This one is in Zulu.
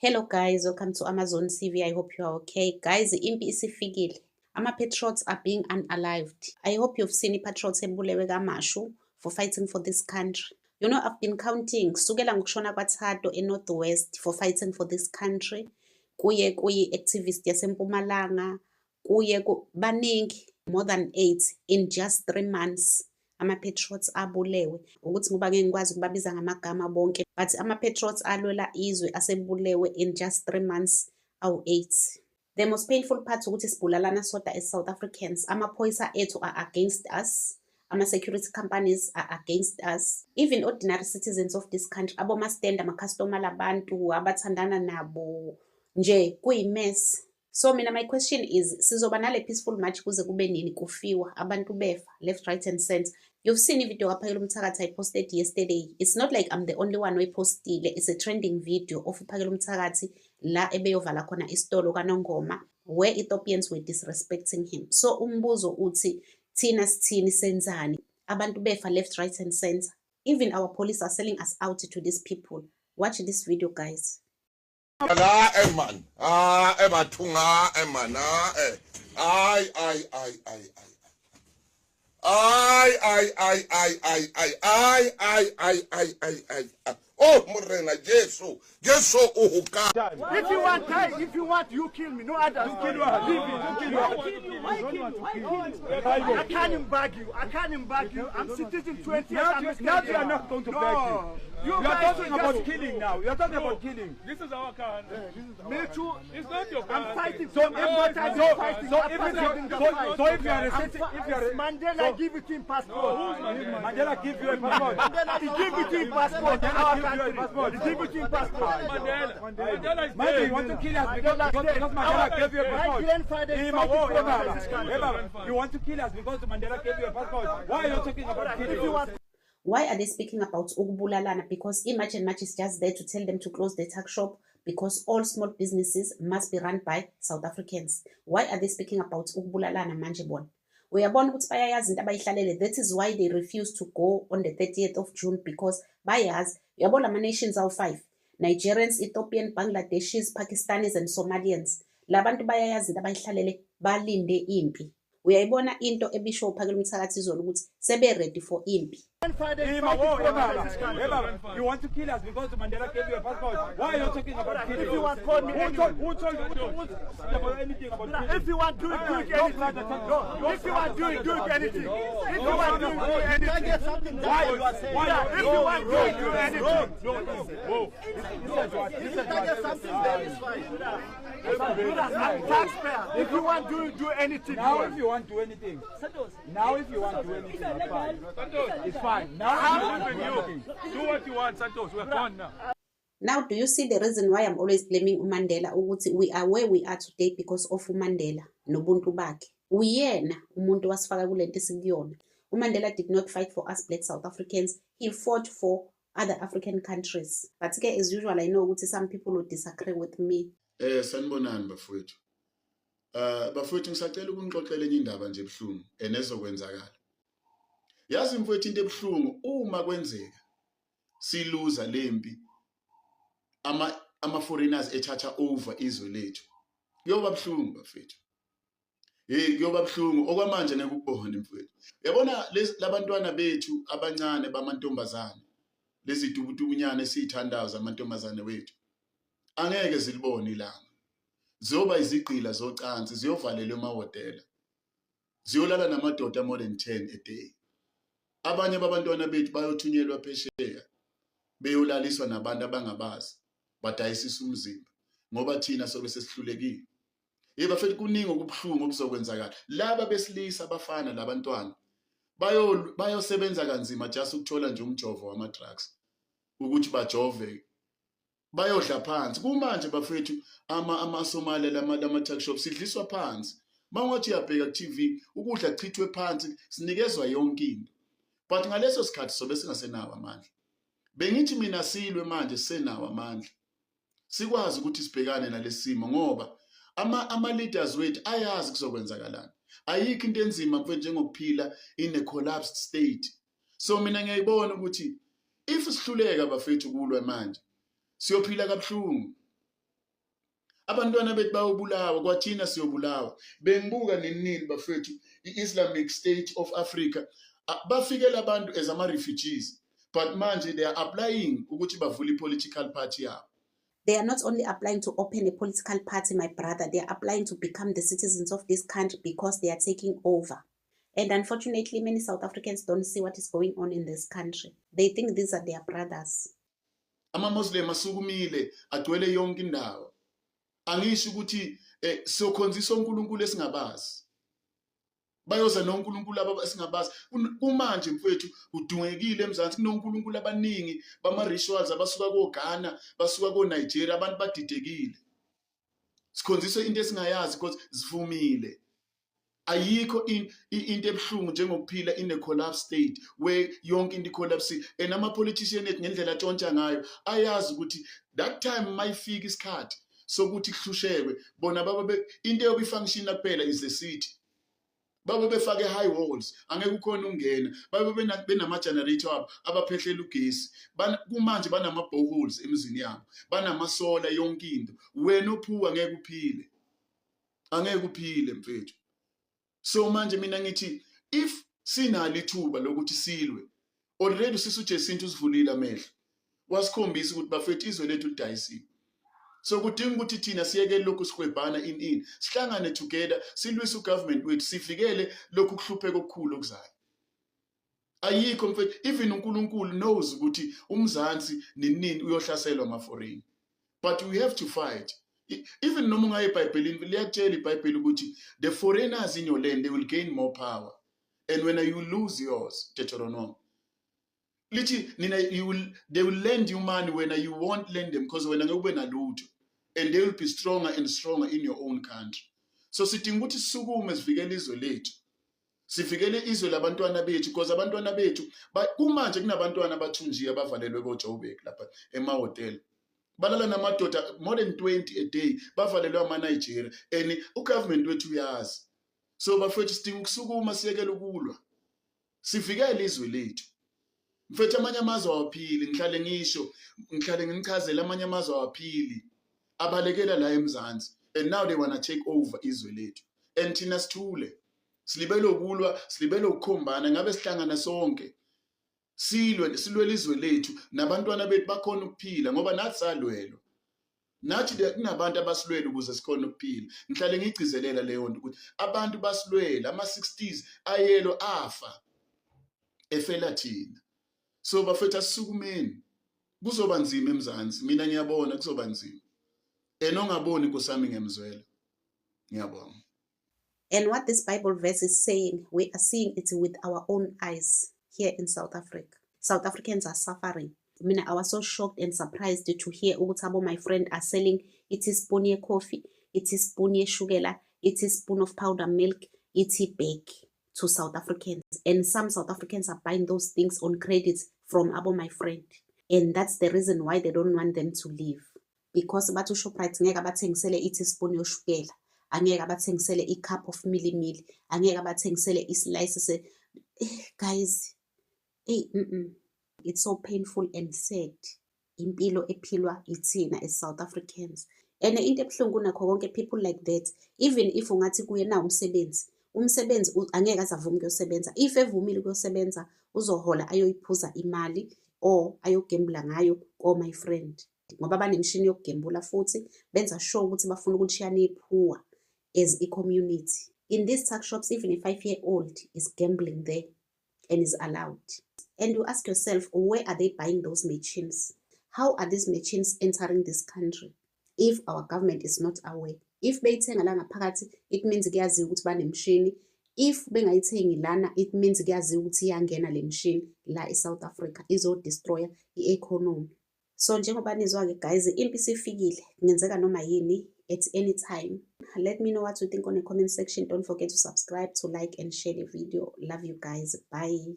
Hello guys, welcome to Amazon TV. I hope you are okay. Guys, impi isifikile. Ama-patriots are being unalived. I hope you've seen i-patriots ebulewe kaMashu for fighting for this country. You know, I've been counting kusukela ngokushona kwaThado eNorthwest for fighting for this country. Kuye kuyi-activist yaseMpumalanga, kuye baningi, more than 8 in just 3 months. Ama-patriots abulewe ukuthi ngoba ngeke ngikwazi ukubabiza ngamagama bonke, but ama-patriots alwela izwe asebulewe in just 3 months awu-8. The most painful part ukuthi sibulalana soda as South Africans. Amaphoyisa ethu are against us, ama-security companies are against us, even ordinary citizens of this country, aboma-stand, ama-customer labantu abathandana nabo nje kuyi-mess. So mina my question is, sizoba nale peaceful march kuze kube nini kufiwa abantu befa left, right and center? You've seen a video uPhakile Mthakathi I posted yesterday. It's not like I'm the only one who posted. It's a trending video of uPhakile Mthakathi la ebeyovala khona isitolo kaNongoma where Ethiopians were disrespecting him. So umbuzo uthi thina sithini senzani? Abantu befa left, right and center. Even our police are selling us out to these people. Watch this video guys. Man. Emathunga man. Oh, Morena, Jesu uhuka. If you want, you kill me. No others. You kill you. I can't embargo you. I can't embargo you. I'm citizen 20 years. Now you are not going to beg you. You are talking about killing now. You are talking about killing. This is our car. Me too. It's not your car. I'm fighting. So if you are Mandela give it him passport. Mandela give you a passport. He give it him passport. He give it him passport. Mandela is Mandela, dead. you want to kill us because Mandela gave you a My passport. grandfather is fighting for this country. You want to kill us because Mandela gave you a passport. Why are you talking about killing? Why are they speaking about ukubulalana? Because Image and Match is just there to tell them to close the tuck shop because all small businesses must be run by South Africans. Why are they speaking about ukubulalana manje bona? Uyabona ukuthi bayayazi into abayihlalele. That is why they refuse to go on the 30th of June because bayazi. Uyabona ama-nations awu-5. Nigerians, Ethiopian, Bangladeshis, Pakistanis and Somalians. Labantu bayayazi into abayihlalele balinde impi. Uyayibona into ebisho uPhakile Mthakathi izolo ukuthi sebe ready for impi. You want to kill us because Mandela gave you a passport. Why are you talking about killing? If you want to call me Who told you anything about killing? If you want to do it, do it anything. No. If you want to do it, do it anything. If you want to do it, do anything. Why you are saying? If you want to do it, do anything. I'm taxpayer. If you want to do anything. Now if you want to do anything. Now if you want to do anything, it's fine. It's fine. Now I'm with you. Do what you want, Santos. We're gone now. Now, do you see the reason why I'm always blaming uMandela? Ukuthi we are where we are today because of uMandela nobuntu bakhe. Uyena umuntu wasifaka kulento esikuyona. uMandela did not fight for us black South Africans. He fought for other African countries. But as usual, I know ukuthi some people will disagree with me. Sanibonani bafowethu. Bafowethu ngisacela ukunixoxela enye indaba nje ebuhlungu enezokwenzakala. Yazi mfowethu into ebuhlungu uma kwenzeka siluza lempi ama foreigners ethatha over izwe lethu. Kuyoba buhlungu bafowethu. Kuyoba buhlungu okwamanje nekubona mfowethu. Uyabona labantwana bethu abancane bamantombazane. Lezi dubudubunyane esithandayo zamantombazane wethu. Angeke zilibone ilanga. Ziyoba izigqila zocansi, ziyovalelwa emahotela. Ziyolala namadoda more than 10 a day. Abanye babantwana bethu bayothunyelwa phesheya. Beyolaliswa nabantu abangabazi. Badayisisa umzimba ngoba thina sobe sesihlulekile. Bafethu kuningi okubuhlungu obuzokwenzakala. Laba besilisa abafana labantwana bayosebenza kanzima just ukuthola nje umjovo wama drugs ukuthi bajove. Bayodla phansi. Kumanje bafethu ama-Somali lama tuck shop sidliswa phansi. Mangothi uyabheka ku TV ukudla kuchithwe phansi sinikezwa yonke into. But ngaleso sikhathi sobe singasenawo amandla. Bengithi mina silwe manje senawo amandla. Sikwazi ukuthi sibhekane nalesimo ngoba ama leaders wethu ayazi kuzokwenzakalana. Ayikho into enzima mfethu njengokuphila in a collapsed state. So mina ngiyayibona ukuthi if sihluleka bafethu kulwe manje siyophila kabuhlungu. abantwana bethu bayobulawa kwathina siyobulawa. Bengibuka nenini bafethu i-Islamic State of Africa bafikela abantu as ama-refugees, but manje they are applying ukuthi bavule i-political party yabo. They are not only applying to open a political party, my brother, they are applying to become the citizens of this country because they are taking over. And unfortunately, many South Africans don't see what is going on in this country. They think these are their brothers. Ama-Muslim asukumile agcwele yonke indawo. Angisho ukuthi sokhonzisa uNkulunkulu esingabazi. Bayoza noNkulunkulu abasingabazi. Kumanje mfowethu udungekile eMzansi kunoNkulunkulu abaningi bama-rituals abasuka koGhana, basuka koNigeria, abantu badidekile. Sikhonzisa into esingayazi because zivumile. Ayikho into ebuhlungu njengokuphila in a collapse state where yonke into collapse and ama-politician ethu ngendlela atshontsha ngayo ayazi ukuthi that time mayifika isikhathi sokuthi kuhlushekwe bona baba into yobifunction kuphela is the city. Baba befake high walls angeke ukhona ungena, baba benama generator abo abaphehlela ugesi, kumanje banama boreholes emizini yabo, banamasola yonke into. Wena ophuwa angeke uphile, angeke uphile mfethu. So manje mina ngithi if sinalo ithuba lokuthi silwe, already sisuJesintu usivulile amehlo, wasikhombisa ukuthi bafethu izwe lethu lidayisiwe. So kudinga ukuthi thina siyeke lokhu sikhwebhana in sihlangane together silwise ugovernment wethu sifikele lokhu kuhlupheka okukhulu okuzayo. Ayikho mfethu, even uNkulunkulu knows ukuthi uMzansi nini uyohlaselwa ama-foreign, but we have to fight. Even noma ungaye eBhayibhelini liyatshela iBhayibheli ukuthi the foreigners in your land they will gain more power, and when you lose yours, Deuteronomy lithi nina they will lend you money when you won't lend them because wena ngeke ube nalutho, and they will be stronger and stronger in your own country. So sidinga ukuthi sisukume sivikele izwe lethu, sivikele izwe labantwana bethu because abantwana bethu kumanje kunabantwana abathunjiwe abavalelwe koJoburg lapha emahotel. Balala namadoda more than 20 a day bavalelwe ama-Nigeria and ugovernment wethu uyazi. So bafethu sidinga ukusukuma siyekele ukulwa, sivikele izwe lethu. Mfethu amanye amazwe awaphili, ngihlale ngisho, ngihlale nginichazela amanye amazwe awaphili abalekela la eMzansi, and now they wanna take over izwe lethu. And thina sithule, silibele ukulwa, silibele ukukhombana, ngabe sihlangana sonke silwe izwe lethu nabantwana bethu bakhona ukuphila ngoba nathi salwelo. Nathi kunabantu abasilwela ukuze sikhona ukuphila. Ngihlale ngigcizelela leyo nto ukuthi abantu basilwela ama-60s ayelo afa efela thina. So bafethu asisukumeni, kuzoba nzima eMzansi, mina ngiyabona kuzoba nzima. Ongaboni kusami ngemzwela. Ngiyabonga. And what this Bible verse is saying, we are seeing it with our own eyes here in South Africa. South Africans are suffering. I mean, I was so shocked and surprised to hear Ugutabo, my friend, are selling it is spoon of coffee, it is spoon of sugar, it is spoon of powder milk, it is bake to South Africans. And some South Africans are buying those things on credits from Abo, my friend. And that's the reason why they don't want them to leave. Because batu Shoprite ngeke abathengisele it is spoon yoshukela, angeke abathengisele a cup of milimili, angeke abathengisele islices. Guys, it's so painful and sad. Impilo ephilwa ithina as South Africans. And into ebuhlungu nakho konke people like that, even if ungathi kuye na umsebenzi angeke azavuma ukuyosebenza. If evumile ukuyosebenza uzohola ayoyiphuza imali or ayogembula ngayo my friend. Ngoba banemshini yokugembula futhi benza sure ukuthi bafuna ukushiyana iphuwa as a community. In these tuck shops, even a 5-year-old is gambling there and is allowed. And you ask yourself, where are they buying those machines? How are these machines entering this country if our government is not aware? If beyithenga la ngaphakathi, it means kuyaziwa ukuthi banemshini. If bengayithengi lana, it means kuyaziwa ukuthi iyangena le mshini la eSouth Africa izodestroya i-economy. So njengoba nizwa ke guys, impi isifikile, kungenzeka noma yini at any time. Let me know what you think on the comment section. Don't forget to subscribe, to like and share the video. Love you guys. Bye.